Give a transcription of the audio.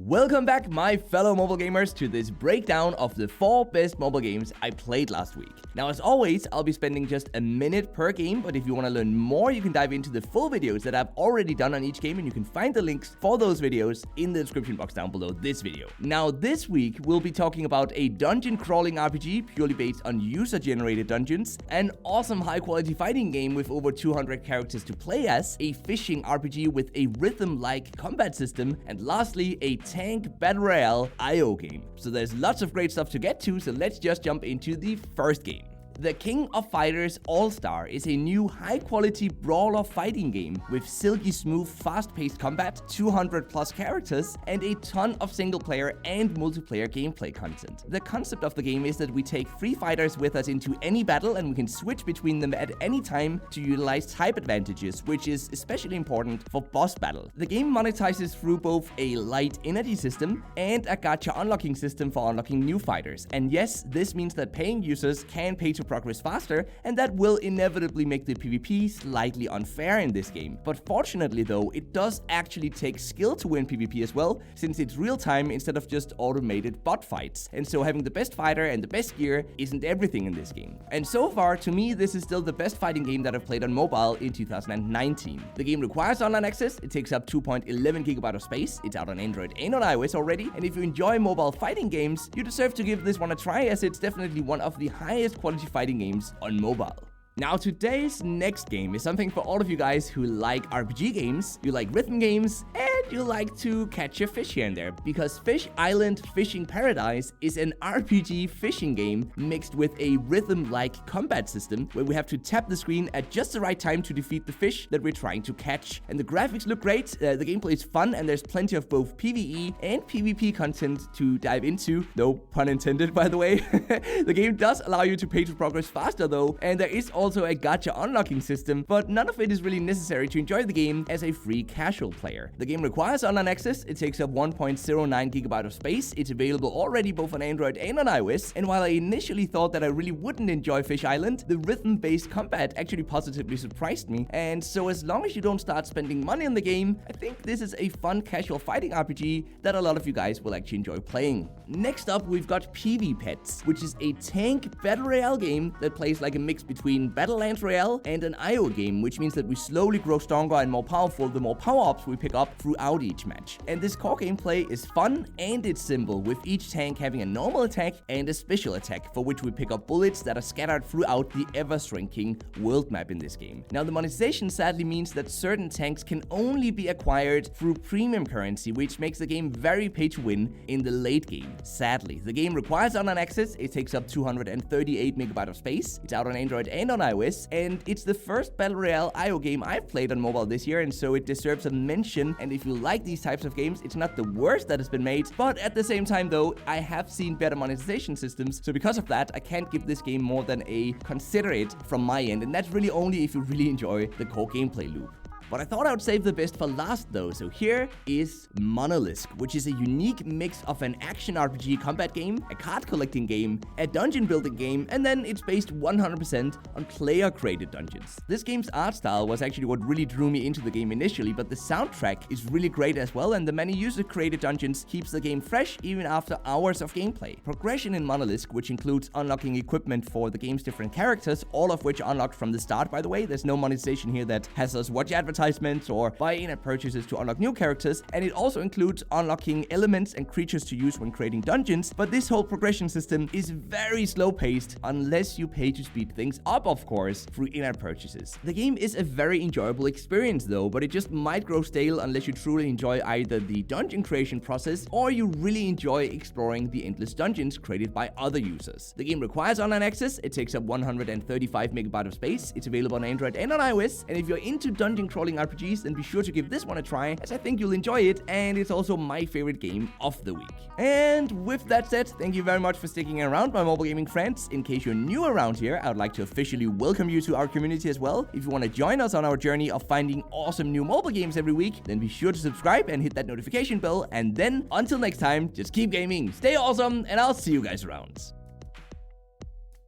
Welcome back, my fellow mobile gamers, to this breakdown of the 4 best mobile games I played last week. Now, as always, I'll be spending just a minute per game, but if you want to learn more, you can dive into the full videos that I've already done on each game, and you can find the links for those videos in the description box down below this video. Now, this week, we'll be talking about a dungeon crawling RPG purely based on user-generated dungeons, an awesome high-quality fighting game with over 200 characters to play as, a fishing RPG with a rhythm-like combat system, and lastly, a tank battle royale IO game. So there's lots of great stuff to get to, so let's just jump into the first game. The King of Fighters AllStar is a new high-quality brawler fighting game with silky smooth, fast-paced combat, 200 plus characters, and a ton of single-player and multiplayer gameplay content. The concept of the game is that we take 3 fighters with us into any battle and we can switch between them at any time to utilize type advantages, which is especially important for boss battle. The game monetizes through both a light energy system and a gacha unlocking system for unlocking new fighters. And yes, this means that paying users can pay to progress faster, and that will inevitably make the PvP slightly unfair in this game. But fortunately though, it does actually take skill to win PvP as well, since it's real time instead of just automated bot fights. And so having the best fighter and the best gear isn't everything in this game. And so far, to me, this is still the best fighting game that I've played on mobile in 2019. The game requires online access, it takes up 2.11 GB of space, it's out on Android and on iOS already, and if you enjoy mobile fighting games, you deserve to give this one a try, as it's definitely one of the highest quality fighting games on mobile. Now, today's next game is something for all of you guys who like RPG games, you like rhythm games, and you like to catch a fish here and there, because FishIsland Fishing Paradise is an RPG fishing game mixed with a rhythm-like combat system where we have to tap the screen at just the right time to defeat the fish that we're trying to catch. And the graphics look great, the gameplay is fun, and there's plenty of both PvE and PvP content to dive into, no pun intended, by the way. The game does allow you to pay to progress faster though, and there is also a gacha unlocking system, but none of it is really necessary to enjoy the game as a free casual player. The game requires online access, it takes up 1.09 GB of space, it's available already both on Android and on iOS, and while I initially thought that I really wouldn't enjoy FishIsland, the rhythm-based combat actually positively surprised me, and so as long as you don't start spending money on the game, I think this is a fun casual fighting RPG that a lot of you guys will actually enjoy playing. Next up, we've got PvPets, which is a tank battle royale game that plays like a mix between Battlelands Royale and an IO game, which means that we slowly grow stronger and more powerful the more power-ups we pick up throughout each match. And this core gameplay is fun and it's simple, with each tank having a normal attack and a special attack, for which we pick up bullets that are scattered throughout the ever-shrinking world map in this game. Now, the monetization sadly means that certain tanks can only be acquired through premium currency, which makes the game very pay-to-win in the late game. Sadly, the game requires online access, it takes up 238 MB of space, it's out on Android and on iOS, and it's the first Battle Royale IO game I've played on mobile this year, and so it deserves a mention. And if you like these types of games, it's not the worst that has been made, but at the same time though, I have seen better monetization systems, so because of that, I can't give this game more than a consider it from my end, and that's really only if you really enjoy the core gameplay loop. But I thought I would save the best for last though, so here is Monolisk, which is a unique mix of an action RPG combat game, a card collecting game, a dungeon building game, and then it's based 100% on player-created dungeons. This game's art style was actually what really drew me into the game initially, but the soundtrack is really great as well, and the many user-created dungeons keeps the game fresh even after hours of gameplay. Progression in Monolisk, which includes unlocking equipment for the game's different characters, all of which are unlocked from the start, by the way. There's no monetization here that has us watch advertisements or buy in-app purchases to unlock new characters, and it also includes unlocking elements and creatures to use when creating dungeons, but this whole progression system is very slow-paced unless you pay to speed things up, of course, through in-app purchases. The game is a very enjoyable experience though, but it just might grow stale unless you truly enjoy either the dungeon creation process or you really enjoy exploring the endless dungeons created by other users. The game requires online access, it takes up 135 MB of space, it's available on Android and on iOS, and if you're into dungeon crawling RPGs, then be sure to give this one a try, as I think you'll enjoy it, and it's also my favorite game of the week. And with that said, thank you very much for sticking around, my mobile gaming friends. In case you're new around here, I would like to officially welcome you to our community as well. If you want to join us on our journey of finding awesome new mobile games every week, then be sure to subscribe and hit that notification bell, and then until next time, just keep gaming, stay awesome, and I'll see you guys around.